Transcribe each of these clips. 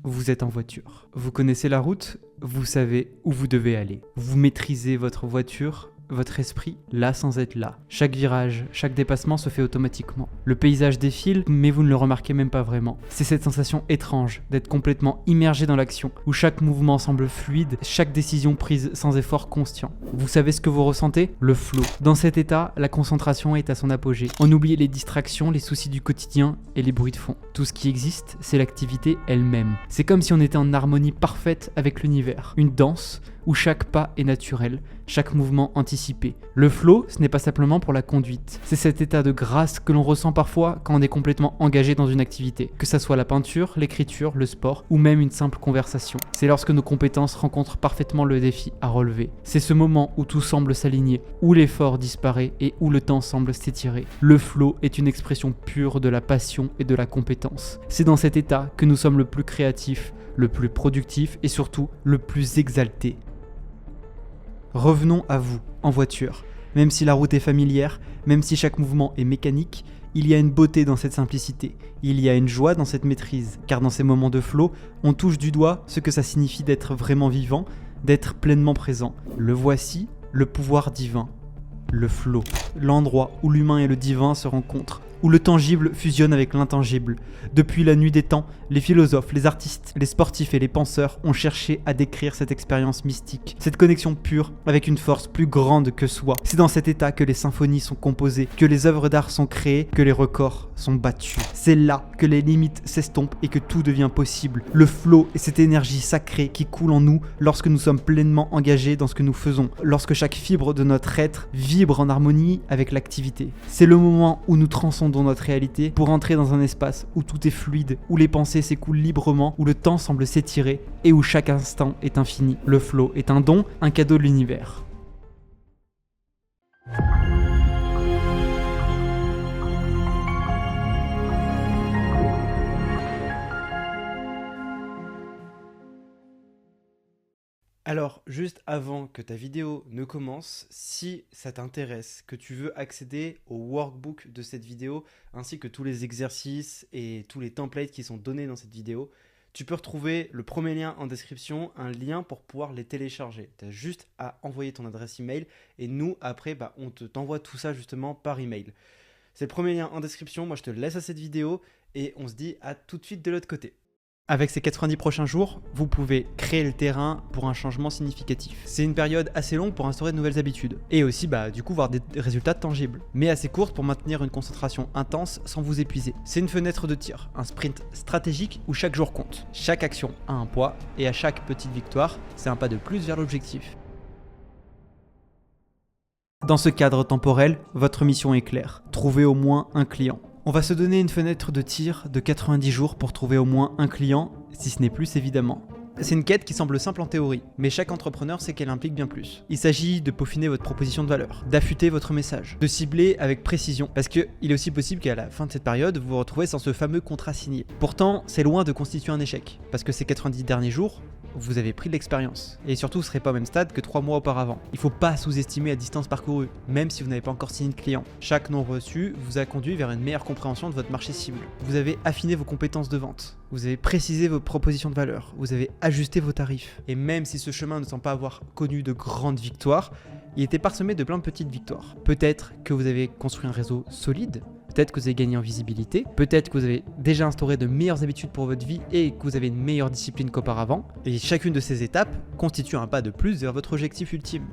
vous êtes en voiture. Vous connaissez la route, vous savez où vous devez aller. Vous maîtrisez votre voiture, votre esprit, là sans être là. Chaque virage, chaque dépassement se fait automatiquement. Le paysage défile, mais vous ne le remarquez même pas vraiment. C'est cette sensation étrange d'être complètement immergé dans l'action, où chaque mouvement semble fluide, chaque décision prise sans effort conscient. Vous savez ce que vous ressentez? Le flow. Dans cet état, la concentration est à son apogée. On oublie les distractions, les soucis du quotidien et les bruits de fond. Tout ce qui existe, c'est l'activité elle-même. C'est comme si on était en harmonie parfaite avec l'univers. Une danse où chaque pas est naturel, chaque mouvement anticipé. Le flow, ce n'est pas simplement pour la conduite. C'est cet état de grâce que l'on ressent parfois quand on est complètement engagé dans une activité, que ça soit la peinture, l'écriture, le sport ou même une simple conversation. C'est lorsque nos compétences rencontrent parfaitement le défi à relever. C'est ce moment où tout semble s'aligner, où l'effort disparaît et où le temps semble s'étirer. Le flow est une expression pure de la passion et de la compétence. C'est dans cet état que nous sommes le plus créatifs, le plus productif et surtout le plus exalté. Revenons à vous, en voiture. Même si la route est familière, même si chaque mouvement est mécanique, il y a une beauté dans cette simplicité, il y a une joie dans cette maîtrise, car dans ces moments de flow, on touche du doigt ce que ça signifie d'être vraiment vivant, d'être pleinement présent. Le voici, le pouvoir divin, le flow, l'endroit où l'humain et le divin se rencontrent, où le tangible fusionne avec l'intangible. Depuis la nuit des temps, les philosophes, les artistes, les sportifs et les penseurs ont cherché à décrire cette expérience mystique, cette connexion pure avec une force plus grande que soi. C'est dans cet état que les symphonies sont composées, que les œuvres d'art sont créées, que les records sont battus. C'est là que les limites s'estompent et que tout devient possible. Le flow est cette énergie sacrée qui coule en nous lorsque nous sommes pleinement engagés dans ce que nous faisons, lorsque chaque fibre de notre être vibre en harmonie avec l'activité. C'est le moment où nous transcendons notre réalité pour entrer dans un espace où tout est fluide, où les pensées s'écoulent librement, où le temps semble s'étirer et où chaque instant est infini. Le flow est un don, un cadeau de l'univers. Alors, juste avant que ta vidéo ne commence, si ça t'intéresse, que tu veux accéder au workbook de cette vidéo, ainsi que tous les exercices et tous les templates qui sont donnés dans cette vidéo, tu peux retrouver le premier lien en description, un lien pour pouvoir les télécharger. Tu as juste à envoyer ton adresse email et nous, après, on t'envoie tout ça justement par email. C'est le premier lien en description, moi je te laisse à cette vidéo et on se dit à tout de suite de l'autre côté. Avec ces 90 prochains jours, vous pouvez créer le terrain pour un changement significatif. C'est une période assez longue pour instaurer de nouvelles habitudes. Et aussi, du coup, voir des résultats tangibles. Mais assez courte pour maintenir une concentration intense sans vous épuiser. C'est une fenêtre de tir, un sprint stratégique où chaque jour compte. Chaque action a un poids et à chaque petite victoire, c'est un pas de plus vers l'objectif. Dans ce cadre temporel, votre mission est claire. Trouver au moins un client. On va se donner une fenêtre de tir de 90 jours pour trouver au moins un client, si ce n'est plus évidemment. C'est une quête qui semble simple en théorie, mais chaque entrepreneur sait qu'elle implique bien plus. Il s'agit de peaufiner votre proposition de valeur, d'affûter votre message, de cibler avec précision, parce qu'il est aussi possible qu'à la fin de cette période, vous vous retrouvez sans ce fameux contrat signé. Pourtant, c'est loin de constituer un échec, parce que ces 90 derniers jours, vous avez pris de l'expérience. Et surtout, vous ne serez pas au même stade que 3 mois auparavant. Il ne faut pas sous-estimer la distance parcourue, même si vous n'avez pas encore signé de client. Chaque non reçu vous a conduit vers une meilleure compréhension de votre marché cible. Vous avez affiné vos compétences de vente. Vous avez précisé vos propositions de valeur. Vous avez ajusté vos tarifs. Et même si ce chemin ne semble pas avoir connu de grandes victoires, il était parsemé de plein de petites victoires. Peut-être que vous avez construit un réseau solide. Peut-être que vous avez gagné en visibilité, peut-être que vous avez déjà instauré de meilleures habitudes pour votre vie et que vous avez une meilleure discipline qu'auparavant. Et chacune de ces étapes constitue un pas de plus vers votre objectif ultime.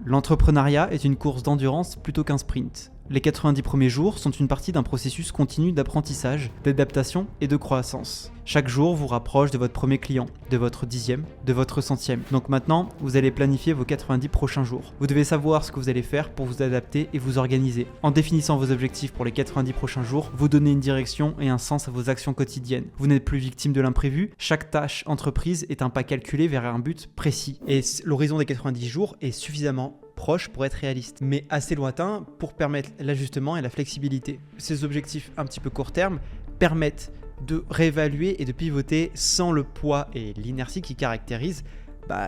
L'entrepreneuriat est une course d'endurance plutôt qu'un sprint. Les 90 premiers jours sont une partie d'un processus continu d'apprentissage, d'adaptation et de croissance. Chaque jour vous rapproche de votre premier client, de votre 10e, de votre 100e. Donc maintenant, vous allez planifier vos 90 prochains jours. Vous devez savoir ce que vous allez faire pour vous adapter et vous organiser. En définissant vos objectifs pour les 90 prochains jours, vous donnez une direction et un sens à vos actions quotidiennes. Vous n'êtes plus victime de l'imprévu. Chaque tâche entreprise est un pas calculé vers un but précis. Et l'horizon des 90 jours est suffisamment proche pour être réaliste, mais assez lointain pour permettre l'ajustement et la flexibilité. Ces objectifs un petit peu court terme permettent de réévaluer et de pivoter sans le poids et l'inertie qui caractérisent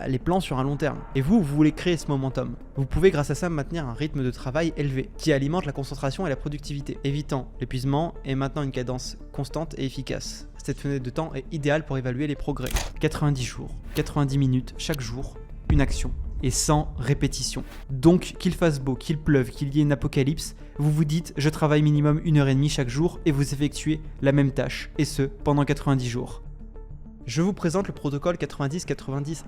les plans sur un long terme. Et vous voulez créer ce momentum. Vous pouvez grâce à ça maintenir un rythme de travail élevé qui alimente la concentration et la productivité, évitant l'épuisement et maintenant une cadence constante et efficace. Cette fenêtre de temps est idéale pour évaluer les progrès. 90 jours, 90 minutes chaque jour, une action. Et sans répétition. Donc qu'il fasse beau, qu'il pleuve, qu'il y ait une apocalypse, vous vous dites je travaille minimum 1h30 chaque jour et vous effectuez la même tâche, et ce pendant 90 jours. Je vous présente le protocole 90-90-1.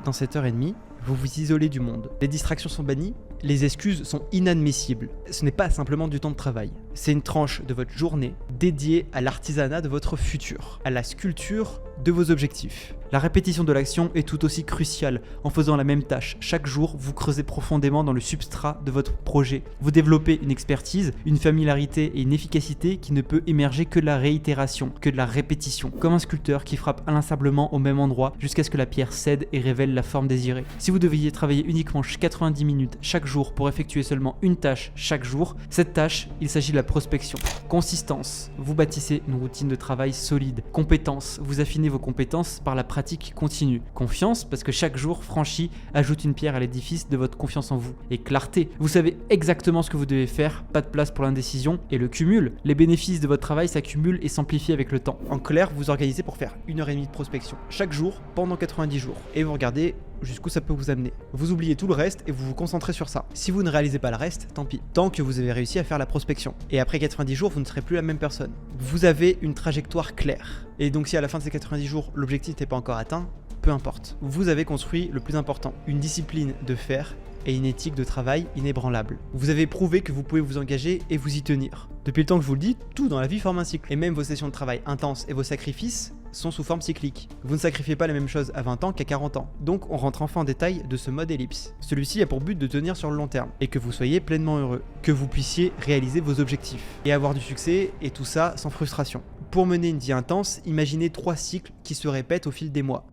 Dans cette heure et demie, vous vous isolez du monde. Les distractions sont bannies, les excuses sont inadmissibles. Ce n'est pas simplement du temps de travail, c'est une tranche de votre journée dédiée à l'artisanat de votre futur, à la sculpture de vos objectifs. La répétition de l'action est tout aussi cruciale. En faisant la même tâche chaque jour, vous creusez profondément dans le substrat de votre projet. Vous développez une expertise, une familiarité et une efficacité qui ne peut émerger que de la réitération, que de la répétition, comme un sculpteur qui frappe inlassablement au même endroit jusqu'à ce que la pierre cède et révèle la forme désirée. Si vous deviez travailler uniquement 90 minutes chaque jour pour effectuer seulement une tâche chaque jour, cette tâche, il s'agit de la prospection. Consistance, vous bâtissez une routine de travail solide. Compétence, vous affinez vos compétences par la pratique continue. Confiance, parce que chaque jour franchi ajoute une pierre à l'édifice de votre confiance en vous. Et clarté, vous savez exactement ce que vous devez faire, pas de place pour l'indécision. Et le cumul, les bénéfices de votre travail s'accumulent et s'amplifient avec le temps. En clair, vous organisez pour faire 1h30 de prospection chaque jour pendant 90 jours. Et vous regardez jusqu'où ça peut vous amener. Vous oubliez tout le reste et vous vous concentrez sur ça. Si vous ne réalisez pas le reste, tant pis. Tant que vous avez réussi à faire la prospection. Et après 90 jours, vous ne serez plus la même personne. Vous avez une trajectoire claire. Et donc si à la fin de ces 90 jours, l'objectif n'est pas encore atteint, peu importe. Vous avez construit le plus important, une discipline de faire et une éthique de travail inébranlable. Vous avez prouvé que vous pouvez vous engager et vous y tenir. Depuis le temps que je vous le dis, tout dans la vie forme un cycle. Et même vos sessions de travail intenses et vos sacrifices sont sous forme cyclique. Vous ne sacrifiez pas les mêmes choses à 20 ans qu'à 40 ans. Donc on rentre enfin en détail de ce mode ellipse. Celui-ci a pour but de tenir sur le long terme et que vous soyez pleinement heureux, que vous puissiez réaliser vos objectifs et avoir du succès, et tout ça sans frustration. Pour mener une vie intense, imaginez 3 cycles qui se répètent au fil des mois.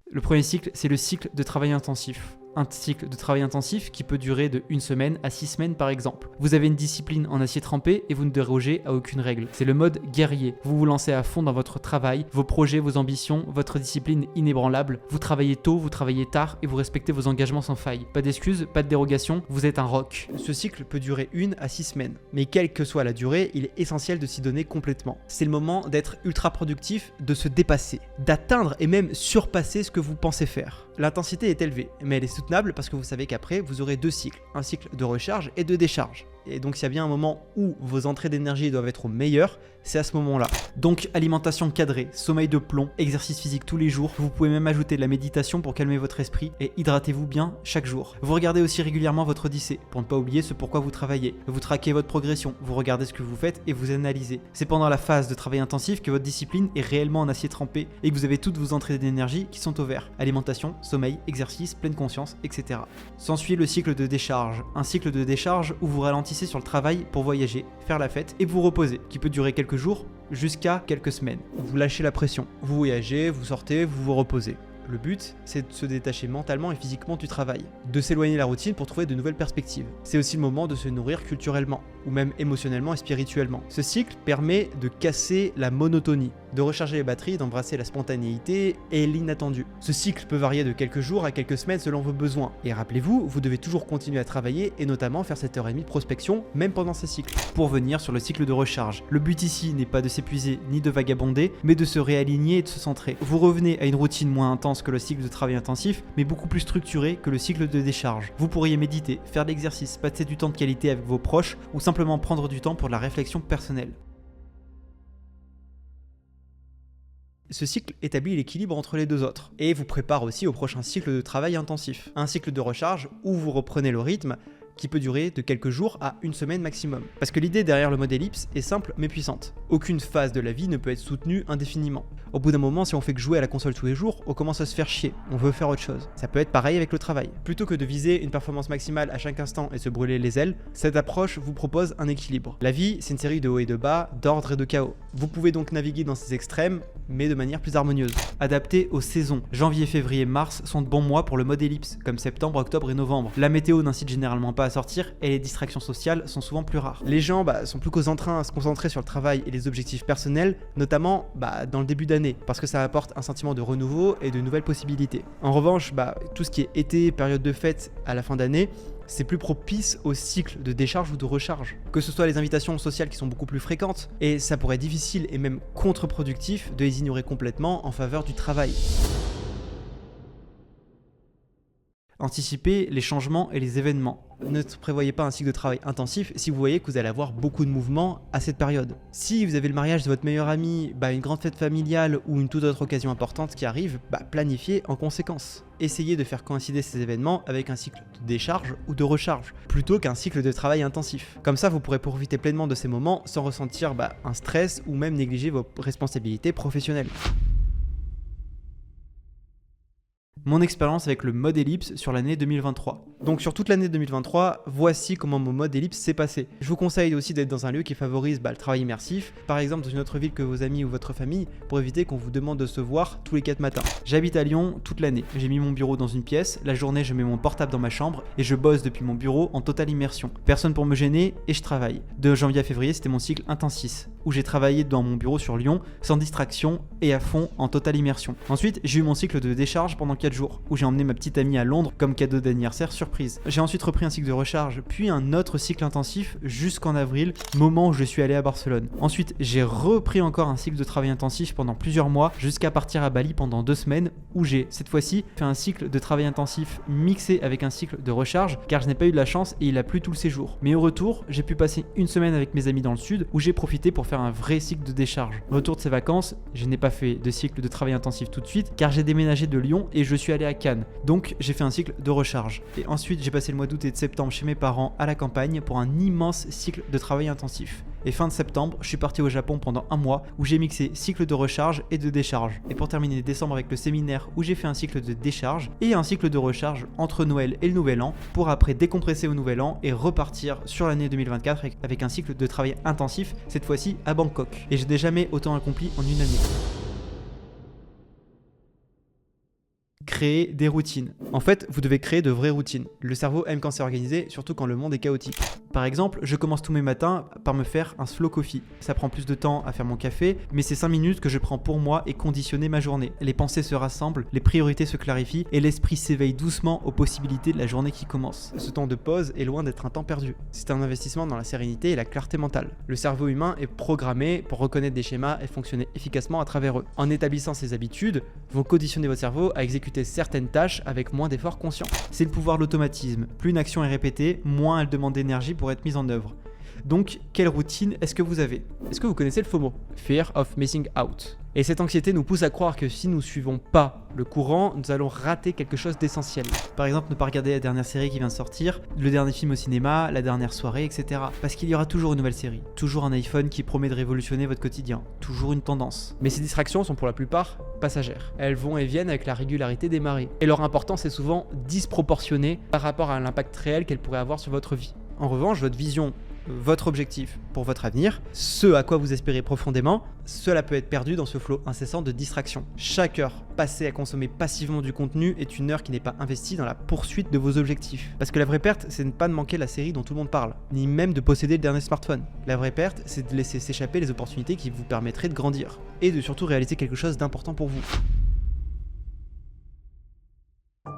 Le premier cycle, c'est le cycle de travail intensif. Un cycle de travail intensif qui peut durer de 1 semaine à 6 semaines par exemple. Vous avez une discipline en acier trempé et vous ne dérogez à aucune règle. C'est le mode guerrier. Vous vous lancez à fond dans votre travail, vos projets, vos ambitions, votre discipline inébranlable. Vous travaillez tôt, vous travaillez tard et vous respectez vos engagements sans faille. Pas d'excuses, pas de dérogation, vous êtes un rock. Ce cycle peut durer 1 à 6 semaines. Mais quelle que soit la durée, il est essentiel de s'y donner complètement. C'est le moment d'être ultra productif, de se dépasser, d'atteindre et même surpasser ce que vous pensez faire. L'intensité est élevée, mais elle est soutenable parce que vous savez qu'après, vous aurez 2 cycles, un cycle de recharge et de décharge. Et donc s'il y a bien un moment où vos entrées d'énergie doivent être au meilleur, c'est à ce moment-là. Donc alimentation cadrée, sommeil de plomb, exercice physique tous les jours, vous pouvez même ajouter de la méditation pour calmer votre esprit et hydratez-vous bien chaque jour. Vous regardez aussi régulièrement votre Odyssée pour ne pas oublier ce pourquoi vous travaillez. Vous traquez votre progression, vous regardez ce que vous faites et vous analysez. C'est pendant la phase de travail intensif que votre discipline est réellement en acier trempé et que vous avez toutes vos entrées d'énergie qui sont au vert. Alimentation, sommeil, exercice, pleine conscience, etc. S'ensuit le cycle de décharge. Un cycle de décharge où vous ralentissez sur le travail pour voyager, faire la fête et vous reposer, qui peut durer quelques jours jusqu'à quelques semaines. Vous lâchez la pression. Vous voyagez, vous sortez, vous vous reposez. Le but, c'est de se détacher mentalement et physiquement du travail, de s'éloigner de la routine pour trouver de nouvelles perspectives. C'est aussi le moment de se nourrir culturellement, ou même émotionnellement et spirituellement. Ce cycle permet de casser la monotonie, de recharger les batteries, d'embrasser la spontanéité et l'inattendu. Ce cycle peut varier de quelques jours à quelques semaines selon vos besoins. Et rappelez-vous, vous devez toujours continuer à travailler et notamment faire cette heure et demie de prospection, même pendant ces cycles. Pour venir sur le cycle de recharge, le but ici n'est pas de s'épuiser ni de vagabonder, mais de se réaligner et de se centrer. Vous revenez à une routine moins intense que le cycle de travail intensif, mais beaucoup plus structuré que le cycle de décharge. Vous pourriez méditer, faire de l'exercice, passer du temps de qualité avec vos proches ou simplement prendre du temps pour de la réflexion personnelle. Ce cycle établit l'équilibre entre les 2 autres et vous prépare aussi au prochain cycle de travail intensif. Un cycle de recharge où vous reprenez le rythme qui peut durer de quelques jours à 1 semaine maximum. Parce que l'idée derrière le mode ellipse est simple mais puissante. Aucune phase de la vie ne peut être soutenue indéfiniment. Au bout d'un moment, si on fait que jouer à la console tous les jours, on commence à se faire chier, on veut faire autre chose. Ça peut être pareil avec le travail. Plutôt que de viser une performance maximale à chaque instant et se brûler les ailes, cette approche vous propose un équilibre. La vie, c'est une série de hauts et de bas, d'ordre et de chaos. Vous pouvez donc naviguer dans ces extrêmes, mais de manière plus harmonieuse. Adapté aux saisons. Janvier, février, mars sont de bons mois pour le mode ellipse, comme septembre, octobre et novembre. La météo n'incite généralement pas à sortir et les distractions sociales sont souvent plus rares. Les gens sont plus qu'aux entrains à se concentrer sur le travail et les objectifs personnels, notamment dans le début d'année, parce que ça apporte un sentiment de renouveau et de nouvelles possibilités. En revanche, tout ce qui est été, période de fête à la fin d'année, c'est plus propice au cycle de décharge ou de recharge. Que ce soit les invitations sociales qui sont beaucoup plus fréquentes, et ça pourrait être difficile et même contre-productif de les ignorer complètement en faveur du travail. Anticiper les changements et les événements. Ne prévoyez pas un cycle de travail intensif si vous voyez que vous allez avoir beaucoup de mouvements à cette période. Si vous avez le mariage de votre meilleur ami, une grande fête familiale ou une toute autre occasion importante qui arrive, planifiez en conséquence. Essayez de faire coïncider ces événements avec un cycle de décharge ou de recharge, plutôt qu'un cycle de travail intensif. Comme ça, vous pourrez profiter pleinement de ces moments sans ressentir un stress ou même négliger vos responsabilités professionnelles. Mon expérience avec le mode ellipse sur l'année 2023. Donc sur toute l'année 2023, voici comment mon mode ellipse s'est passé. Je vous conseille aussi d'être dans un lieu qui favorise le travail immersif, par exemple dans une autre ville que vos amis ou votre famille, pour éviter qu'on vous demande de se voir tous les 4 matins. J'habite à Lyon toute l'année. J'ai mis mon bureau dans une pièce, la journée je mets mon portable dans ma chambre et je bosse depuis mon bureau en totale immersion. Personne pour me gêner et je travaille. De janvier à février, c'était mon cycle intensif, où j'ai travaillé dans mon bureau sur Lyon, sans distraction et à fond en totale immersion. Ensuite, j'ai eu mon cycle de décharge pendant 4 jours, où j'ai emmené ma petite amie à Londres comme cadeau d'anniversaire surprise. J'ai ensuite repris un cycle de recharge, puis un autre cycle intensif jusqu'en avril, moment où je suis allé à Barcelone. Ensuite, j'ai repris encore un cycle de travail intensif pendant plusieurs mois, jusqu'à partir à Bali pendant 2 semaines, où j'ai, cette fois-ci, fait un cycle de travail intensif mixé avec un cycle de recharge, car je n'ai pas eu de la chance et il a plu tout le séjour. Mais au retour, j'ai pu passer une semaine avec mes amis dans le sud, où j'ai profité pour faire un vrai cycle de décharge. Retour de ces vacances, je n'ai pas fait de cycle de travail intensif tout de suite, car j'ai déménagé de Lyon et je suis allé à Cannes. Donc j'ai fait un cycle de recharge. Et ensuite j'ai passé le mois d'août et de septembre chez mes parents à la campagne pour un immense cycle de travail intensif. Et fin de septembre, je suis parti au Japon pendant un mois où j'ai mixé cycle de recharge et de décharge. Et pour terminer décembre avec le séminaire où j'ai fait un cycle de décharge et un cycle de recharge entre Noël et le Nouvel An pour après décompresser au Nouvel An et repartir sur l'année 2024 avec un cycle de travail intensif, cette fois-ci à Bangkok. Et j'ai jamais autant accompli en une année. Créer des routines. En fait, vous devez créer de vraies routines. Le cerveau aime quand c'est organisé, surtout quand le monde est chaotique. Par exemple, je commence tous mes matins par me faire un slow coffee. Ça prend plus de temps à faire mon café, mais c'est 5 minutes que je prends pour moi et conditionner ma journée. Les pensées se rassemblent, les priorités se clarifient et l'esprit s'éveille doucement aux possibilités de la journée qui commence. Ce temps de pause est loin d'être un temps perdu. C'est un investissement dans la sérénité et la clarté mentale. Le cerveau humain est programmé pour reconnaître des schémas et fonctionner efficacement à travers eux. En établissant ces habitudes, vous conditionnez votre cerveau à exécuter certaines tâches avec moins d'efforts conscients. C'est le pouvoir de l'automatisme. Plus une action est répétée, moins elle demande d'énergie pour être mise en œuvre. Donc, quelle routine est-ce que vous avez ? Est-ce que vous connaissez le FOMO ? Fear of Missing Out. Et cette anxiété nous pousse à croire que si nous ne suivons pas le courant, nous allons rater quelque chose d'essentiel. Par exemple, ne pas regarder la dernière série qui vient de sortir, le dernier film au cinéma, la dernière soirée, etc. Parce qu'il y aura toujours une nouvelle série, toujours un iPhone qui promet de révolutionner votre quotidien, toujours une tendance. Mais ces distractions sont pour la plupart passagères. Elles vont et viennent avec la régularité des marées. Et leur importance est souvent disproportionnée par rapport à l'impact réel qu'elles pourraient avoir sur votre vie. En revanche, votre vision, votre objectif pour votre avenir, ce à quoi vous espérez profondément, cela peut être perdu dans ce flot incessant de distractions. Chaque heure passée à consommer passivement du contenu est une heure qui n'est pas investie dans la poursuite de vos objectifs. Parce que la vraie perte, c'est de ne pas manquer la série dont tout le monde parle, ni même de posséder le dernier smartphone. La vraie perte, c'est de laisser s'échapper les opportunités qui vous permettraient de grandir, et de surtout réaliser quelque chose d'important pour vous.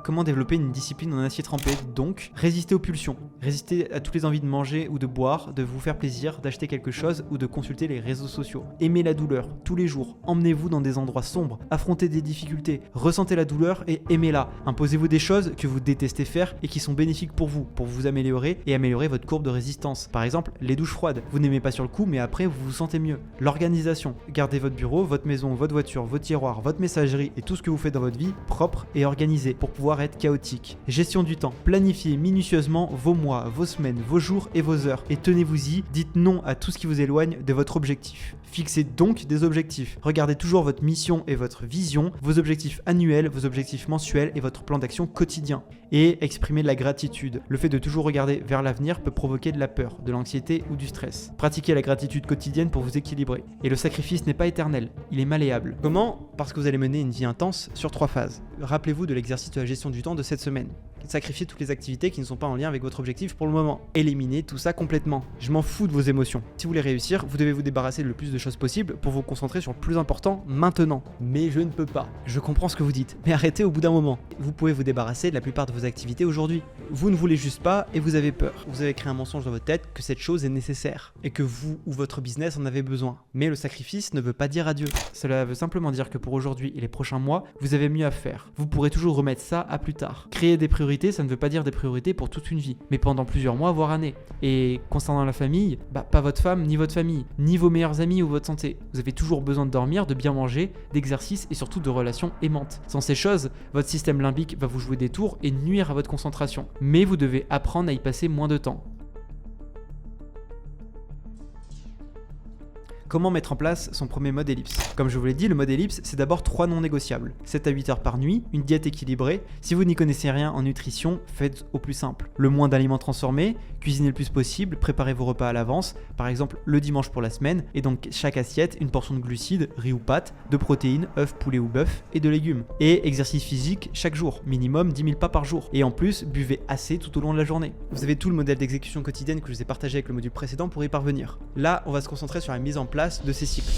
Comment développer une discipline en acier trempé? Donc, résister aux pulsions, résister à toutes les envies de manger ou de boire, de vous faire plaisir, d'acheter quelque chose ou de consulter les réseaux sociaux. Aimez la douleur, tous les jours, emmenez-vous dans des endroits sombres, affrontez des difficultés, ressentez la douleur et aimez-la. Imposez-vous des choses que vous détestez faire et qui sont bénéfiques pour vous améliorer et améliorer votre courbe de résistance. Par exemple, les douches froides, vous n'aimez pas sur le coup mais après vous vous sentez mieux. L'organisation, gardez votre bureau, votre maison, votre voiture, vos tiroirs, votre messagerie et tout ce que vous faites dans votre vie propre et organisé pour pouvoir pouvoir être chaotique. Gestion du temps. Planifiez minutieusement vos mois, vos semaines, vos jours et vos heures. Et tenez-vous-y, dites non à tout ce qui vous éloigne de votre objectif. Fixez donc des objectifs. Regardez toujours votre mission et votre vision, vos objectifs annuels, vos objectifs mensuels et votre plan d'action quotidien. Et exprimez de la gratitude. Le fait de toujours regarder vers l'avenir peut provoquer de la peur, de l'anxiété ou du stress. Pratiquez la gratitude quotidienne pour vous équilibrer. Et le sacrifice n'est pas éternel, il est malléable. Comment ? Parce que vous allez mener une vie intense sur 3 phases. Rappelez-vous de l'exercice de la gestion du temps de cette semaine. Sacrifiez toutes les activités qui ne sont pas en lien avec votre objectif pour le moment. Éliminez tout ça complètement. Je m'en fous de vos émotions. Si vous voulez réussir, vous devez vous débarrasser le plus de choses possible pour vous concentrer sur le plus important maintenant. Mais je ne peux pas. Je comprends ce que vous dites, mais arrêtez au bout d'un moment. Vous pouvez vous débarrasser de la plupart de vos activités aujourd'hui. Vous ne voulez juste pas et vous avez peur. Vous avez créé un mensonge dans votre tête que cette chose est nécessaire et que vous ou votre business en avez besoin. Mais le sacrifice ne veut pas dire adieu. Cela veut simplement dire que pour aujourd'hui et les prochains mois, vous avez mieux à faire. Vous pourrez toujours remettre ça à plus tard. Créer des priorités, ça ne veut pas dire des priorités pour toute une vie, mais pendant plusieurs mois, voire années. Et concernant la famille, pas votre femme, ni votre famille, ni vos meilleurs amis ou votre santé. Vous avez toujours besoin de dormir, de bien manger, d'exercice et surtout de relations aimantes. Sans ces choses, votre système limbique va vous jouer des tours et nuire à votre concentration. Mais vous devez apprendre à y passer moins de temps. Comment mettre en place son premier mode ellipse ? Comme je vous l'ai dit, le mode ellipse, c'est d'abord 3 non négociables. 7 à 8 heures par nuit, une diète équilibrée. Si vous n'y connaissez rien en nutrition, faites au plus simple. Le moins d'aliments transformés, cuisinez le plus possible, préparez vos repas à l'avance, par exemple le dimanche pour la semaine, et donc chaque assiette, une portion de glucides, riz ou pâtes, de protéines, œufs, poulet ou bœuf, et de légumes. Et exercice physique chaque jour, minimum 10 000 pas par jour. Et en plus, buvez assez tout au long de la journée. Vous avez tout le modèle d'exécution quotidienne que je vous ai partagé avec le module précédent pour y parvenir. Là, on va se concentrer sur la mise en place de ces cycles.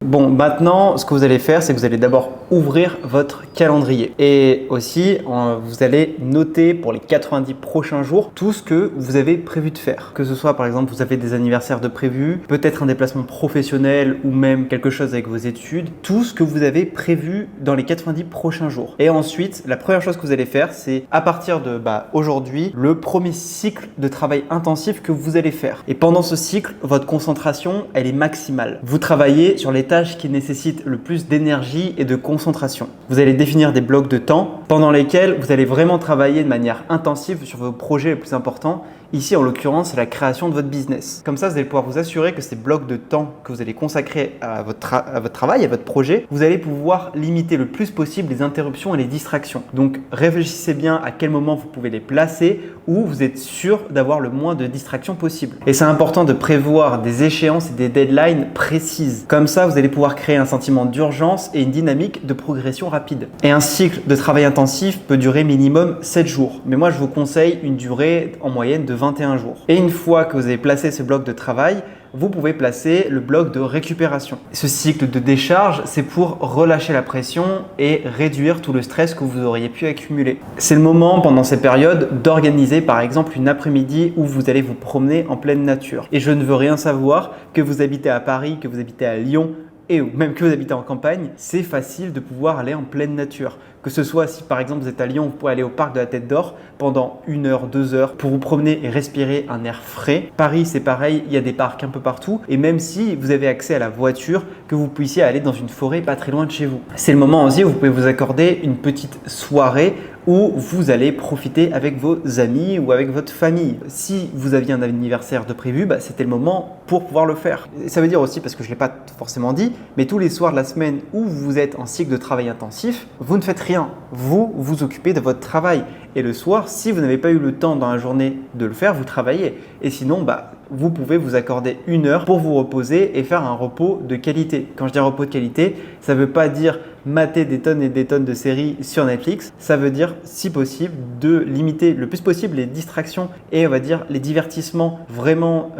Bon, maintenant, ce que vous allez faire, c'est que vous allez d'abord ouvrir votre calendrier. Et aussi, vous allez noter pour les 90 prochains jours tout ce que vous avez prévu de faire. Que ce soit, par exemple, vous avez des anniversaires de prévus, peut-être un déplacement professionnel ou même quelque chose avec vos études. Tout ce que vous avez prévu dans les 90 prochains jours. Et ensuite, la première chose que vous allez faire, c'est à partir de aujourd'hui, le premier cycle de travail intensif que vous allez faire. Et pendant ce cycle, votre concentration, elle est maximale. Vous travaillez sur les tâches qui nécessitent le plus d'énergie et de concentration. Vous allez définir des blocs de temps pendant lesquels vous allez vraiment travailler de manière intensive sur vos projets les plus importants. Ici, en l'occurrence, c'est la création de votre business. Comme ça, vous allez pouvoir vous assurer que ces blocs de temps que vous allez consacrer à votre travail, à votre projet, vous allez pouvoir limiter le plus possible les interruptions et les distractions. Donc, réfléchissez bien à quel moment vous pouvez les placer où vous êtes sûr d'avoir le moins de distractions possible. Et c'est important de prévoir des échéances et des deadlines précises. Comme ça, vous allez pouvoir créer un sentiment d'urgence et une dynamique de progression rapide. Et un cycle de travail intensif peut durer minimum 7 jours. Mais moi, je vous conseille une durée en moyenne de 21 jours. Et une fois que vous avez placé ce bloc de travail, vous pouvez placer le bloc de récupération. Ce cycle de décharge, c'est pour relâcher la pression et réduire tout le stress que vous auriez pu accumuler. C'est le moment pendant ces périodes d'organiser par exemple une après-midi où vous allez vous promener en pleine nature. Et je ne veux rien savoir que vous habitez à Paris, que vous habitez à Lyon, et même que vous habitez en campagne, c'est facile de pouvoir aller en pleine nature. Que ce soit si par exemple vous êtes à Lyon, vous pouvez aller au parc de la Tête d'Or pendant 1 heure, 2 heures pour vous promener et respirer un air frais. Paris, c'est pareil, il y a des parcs un peu partout. Et même si vous avez accès à la voiture, que vous puissiez aller dans une forêt pas très loin de chez vous. C'est le moment aussi où vous pouvez vous accorder une petite soirée où vous allez profiter avec vos amis ou avec votre famille. Si vous aviez un anniversaire de prévu, c'était le moment pour pouvoir le faire. Et ça veut dire aussi, parce que je ne l'ai pas forcément dit, mais tous les soirs de la semaine où vous êtes en cycle de travail intensif, vous ne faites rien. Vous vous occupez de votre travail. Et le soir, si vous n'avez pas eu le temps dans la journée de le faire, vous travaillez. Et sinon, vous pouvez vous accorder 1 heure pour vous reposer et faire un repos de qualité. Quand je dis repos de qualité, ça ne veut pas dire mater des tonnes et des tonnes de séries sur Netflix. Ça veut dire, si possible, de limiter le plus possible les distractions et on va dire les divertissements vraiment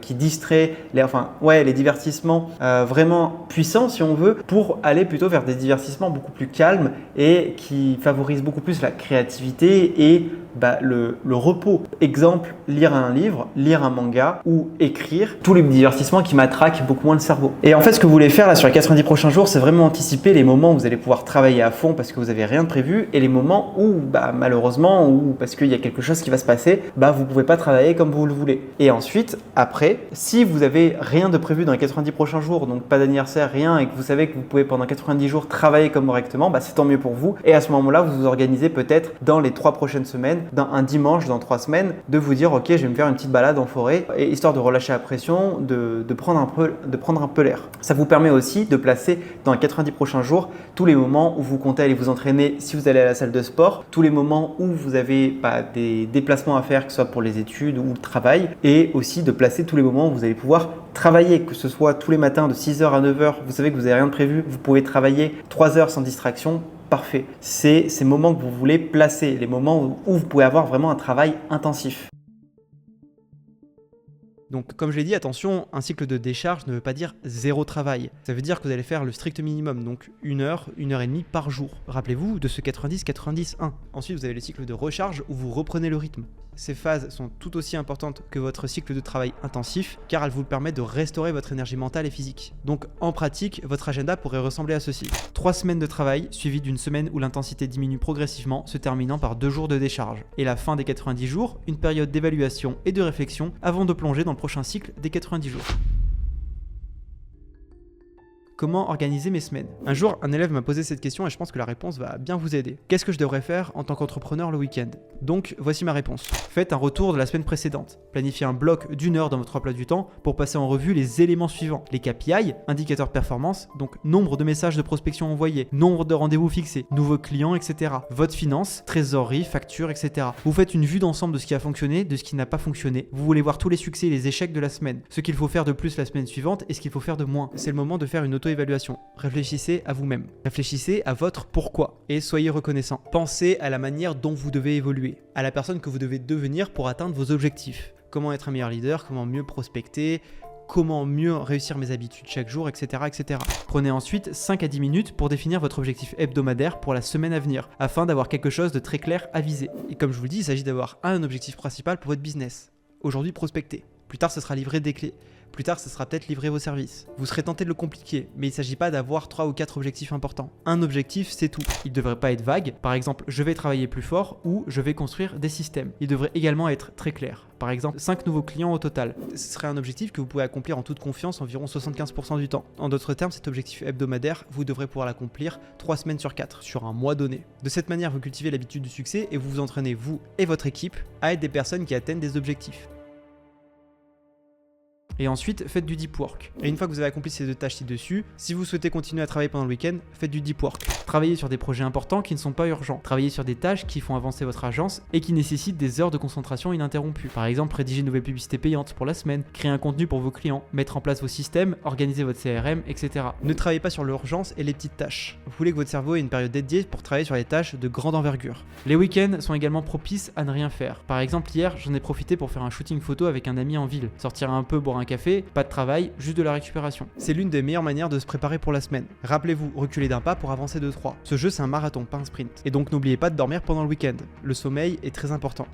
qui distraient, les divertissements vraiment puissants si on veut, pour aller plutôt vers des divertissements beaucoup plus calmes et qui favorisent beaucoup plus la créativité et le repos. Exemple, lire un livre, lire un manga ou écrire, tous les divertissements qui matraquent beaucoup moins le cerveau. Et en fait, ce que vous voulez faire là sur les 90 prochains jours, c'est vraiment anticiper les moments moments où vous allez pouvoir travailler à fond parce que vous n'avez rien de prévu et les moments où malheureusement ou parce qu'il y a quelque chose qui va se passer, vous ne pouvez pas travailler comme vous le voulez. Et ensuite, après, si vous n'avez rien de prévu dans les 90 prochains jours, donc pas d'anniversaire, rien, et que vous savez que vous pouvez pendant 90 jours travailler comme correctement, c'est tant mieux pour vous. Et à ce moment-là, vous vous organisez peut-être dans les 3 prochaines semaines, dans un dimanche, dans 3 semaines, de vous dire ok, je vais me faire une petite balade en forêt, et histoire de relâcher la pression, de prendre un peu l'air. Ça vous permet aussi de placer dans les 90 prochains jours tous les moments où vous comptez aller vous entraîner si vous allez à la salle de sport, tous les moments où vous avez des déplacements à faire, que ce soit pour les études ou le travail, et aussi de placer tous les moments où vous allez pouvoir travailler, que ce soit tous les matins de 6h à 9h, vous savez que vous n'avez rien de prévu, vous pouvez travailler 3 heures sans distraction. Parfait. C'est ces moments que vous voulez placer, les moments où vous pouvez avoir vraiment un travail intensif. Donc comme je l'ai dit, attention, un cycle de décharge ne veut pas dire zéro travail. Ça veut dire que vous allez faire le strict minimum, donc 1 heure, 1h30 par jour. Rappelez-vous de ce 90-90-1. Ensuite, vous avez le cycle de recharge où vous reprenez le rythme. Ces phases sont tout aussi importantes que votre cycle de travail intensif car elles vous permettent de restaurer votre énergie mentale et physique. Donc en pratique, votre agenda pourrait ressembler à ceci. 3 semaines de travail suivies d'une semaine où l'intensité diminue progressivement, se terminant par 2 jours de décharge. Et la fin des 90 jours, une période d'évaluation et de réflexion avant de plonger dans le prochain cycle des 90 jours. Comment organiser mes semaines? Un jour, un élève m'a posé cette question et je pense que la réponse va bien vous aider. Qu'est-ce que je devrais faire en tant qu'entrepreneur le week-end? Donc, voici ma réponse. Faites un retour de la semaine précédente. Planifiez un bloc d'1 heure dans votre emploi du temps pour passer en revue les éléments suivants. Les KPI, indicateurs de performance, donc nombre de messages de prospection envoyés, nombre de rendez-vous fixés, nouveaux clients, etc. Votre finance, trésorerie, facture, etc. Vous faites une vue d'ensemble de ce qui a fonctionné, de ce qui n'a pas fonctionné. Vous voulez voir tous les succès et les échecs de la semaine. Ce qu'il faut faire de plus la semaine suivante et ce qu'il faut faire de moins. C'est le moment de faire une auto-évaluation. Réfléchissez à vous-même. Réfléchissez à votre pourquoi et soyez reconnaissant. Pensez à la manière dont vous devez évoluer, à la personne que vous devez devenir pour atteindre vos objectifs. Comment être un meilleur leader, comment mieux prospecter, comment mieux réussir mes habitudes chaque jour, etc., etc. Prenez ensuite 5 à 10 minutes pour définir votre objectif hebdomadaire pour la semaine à venir, afin d'avoir quelque chose de très clair à viser. Et comme je vous le dis, il s'agit d'avoir un objectif principal pour votre business. Aujourd'hui, prospecter. Plus tard, ce sera livrer des clés. Plus tard, ce sera peut-être livrer vos services. Vous serez tenté de le compliquer, mais il ne s'agit pas d'avoir 3 ou 4 objectifs importants. Un objectif, c'est tout. Il ne devrait pas être vague. Par exemple, je vais travailler plus fort ou je vais construire des systèmes. Il devrait également être très clair. Par exemple, 5 nouveaux clients au total. Ce serait un objectif que vous pouvez accomplir en toute confiance environ 75% du temps. En d'autres termes, cet objectif hebdomadaire, vous devrez pouvoir l'accomplir 3 semaines sur 4, sur un mois donné. De cette manière, vous cultivez l'habitude du succès et vous vous entraînez, vous et votre équipe, à être des personnes qui atteignent des objectifs. Et ensuite, faites du deep work. Et une fois que vous avez accompli ces 2 tâches ci-dessus, si vous souhaitez continuer à travailler pendant le week-end, faites du deep work. Travaillez sur des projets importants qui ne sont pas urgents. Travaillez sur des tâches qui font avancer votre agence et qui nécessitent des heures de concentration ininterrompues. Par exemple, rédiger une nouvelle publicité payante pour la semaine, créer un contenu pour vos clients, mettre en place vos systèmes, organiser votre CRM, etc. Ne travaillez pas sur l'urgence et les petites tâches. Vous voulez que votre cerveau ait une période dédiée pour travailler sur les tâches de grande envergure. Les week-ends sont également propices à ne rien faire. Par exemple, hier, j'en ai profité pour faire un shooting photo avec un ami en ville. Sortir un peu, boire un café, pas de travail, juste de la récupération. C'est l'une des meilleures manières de se préparer pour la semaine. Rappelez-vous, reculez d'un pas pour avancer de 3. Ce jeu, c'est un marathon, pas un sprint. Et donc n'oubliez pas de dormir pendant le week-end. Le sommeil est très important.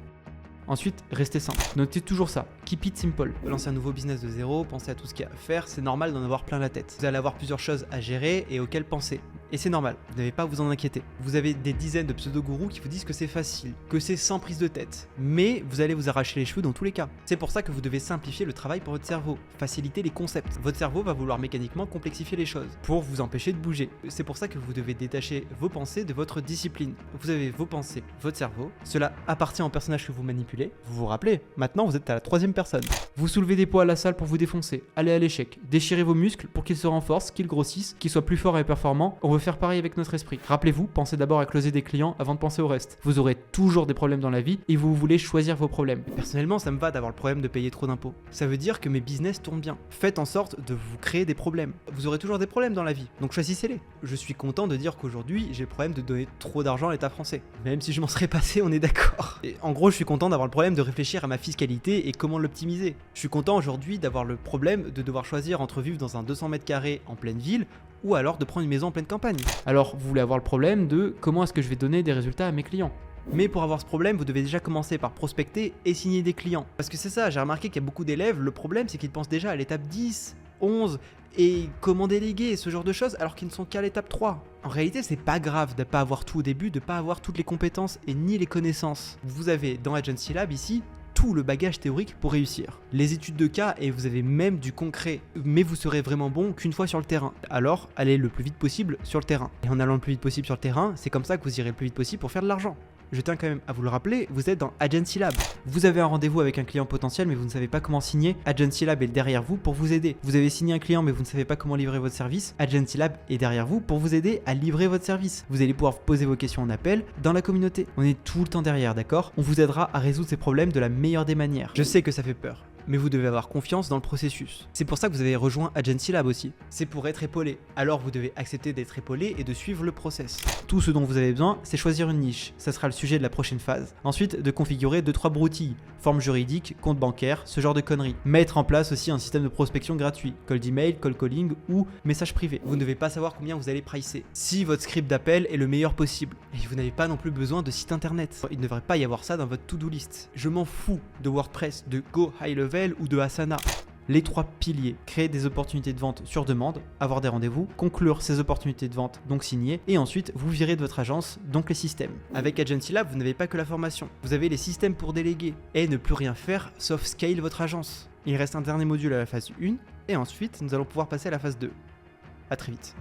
Ensuite, restez simple. Notez toujours ça. Keep it simple. Lancez un nouveau business de zéro, pensez à tout ce qu'il y a à faire, c'est normal d'en avoir plein la tête. Vous allez avoir plusieurs choses à gérer et auxquelles penser. Et c'est normal, vous n'avez pas à vous en inquiéter. Vous avez des dizaines de pseudo-gourous qui vous disent que c'est facile, que c'est sans prise de tête. Mais vous allez vous arracher les cheveux dans tous les cas. C'est pour ça que vous devez simplifier le travail pour votre cerveau, faciliter les concepts. Votre cerveau va vouloir mécaniquement complexifier les choses pour vous empêcher de bouger. C'est pour ça que vous devez détacher vos pensées de votre discipline. Vous avez vos pensées, votre cerveau. Cela appartient au personnage que vous manipulez. Vous vous rappelez, maintenant vous êtes à la 3e personne. Vous soulevez des poids à la salle pour vous défoncer, allez à l'échec, déchirez vos muscles pour qu'ils se renforcent, qu'ils grossissent, qu'ils soient plus forts et performants. On veut faire pareil avec notre esprit. Rappelez-vous, pensez d'abord à closer des clients avant de penser au reste. Vous aurez toujours des problèmes dans la vie et vous voulez choisir vos problèmes. Personnellement, ça me va d'avoir le problème de payer trop d'impôts. Ça veut dire que mes business tournent bien. Faites en sorte de vous créer des problèmes. Vous aurez toujours des problèmes dans la vie, donc choisissez-les. Je suis content de dire qu'aujourd'hui, j'ai le problème de donner trop d'argent à l'État français. Même si je m'en serais passé, on est d'accord. Et en gros, je suis content d'avoir le problème de réfléchir à ma fiscalité et comment l'optimiser. Je suis content aujourd'hui d'avoir le problème de devoir choisir entre vivre dans un 200 mètres carrés en pleine ville ou alors de prendre une maison en pleine campagne. Alors, vous voulez avoir le problème de comment est-ce que je vais donner des résultats à mes clients. Mais pour avoir ce problème, vous devez déjà commencer par prospecter et signer des clients. Parce que c'est ça, j'ai remarqué qu'il y a beaucoup d'élèves, le problème c'est qu'ils pensent déjà à l'étape 10, 11 et comment déléguer, ce genre de choses, alors qu'ils ne sont qu'à l'étape 3. En réalité, c'est pas grave de ne pas avoir tout au début, de ne pas avoir toutes les compétences et ni les connaissances. Vous avez dans Agency Lab ici tout le bagage théorique pour réussir. Les études de cas et vous avez même du concret, mais vous serez vraiment bon qu'une fois sur le terrain. Alors, allez le plus vite possible sur le terrain. Et en allant le plus vite possible sur le terrain, c'est comme ça que vous irez le plus vite possible pour faire de l'argent. Je tiens quand même à vous le rappeler, vous êtes dans Agency Lab. Vous avez un rendez-vous avec un client potentiel mais vous ne savez pas comment signer. Agency Lab est derrière vous pour vous aider. Vous avez signé un client mais vous ne savez pas comment livrer votre service. Agency Lab est derrière vous pour vous aider à livrer votre service. Vous allez pouvoir poser vos questions en appel dans la communauté. On est tout le temps derrière, d'accord? On vous aidera à résoudre ces problèmes de la meilleure des manières. Je sais que ça fait peur, mais vous devez avoir confiance dans le processus. C'est pour ça que vous avez rejoint Agency Lab aussi. C'est pour être épaulé. Alors vous devez accepter d'être épaulé et de suivre le process. Tout ce dont vous avez besoin, c'est choisir une niche. Ça sera le sujet de la prochaine phase. Ensuite, de configurer 2-3 broutilles, forme juridique, compte bancaire, ce genre de conneries. Mettre en place aussi un système de prospection gratuit, cold email, cold calling ou message privé. Vous ne devez pas savoir combien vous allez pricer. Si votre script d'appel est le meilleur possible. Et vous n'avez pas non plus besoin de site internet. Il ne devrait pas y avoir ça dans votre to-do list. Je m'en fous de WordPress, de Go High Level ou de Asana. Les 3 piliers, créer des opportunités de vente sur demande, avoir des rendez-vous, conclure ces opportunités de vente, donc signer, et ensuite vous virez de votre agence, donc les systèmes. Avec Agency Lab, vous n'avez pas que la formation, vous avez les systèmes pour déléguer, et ne plus rien faire sauf scale votre agence. Il reste un dernier module à la phase 1, et ensuite nous allons pouvoir passer à la phase 2. A très vite.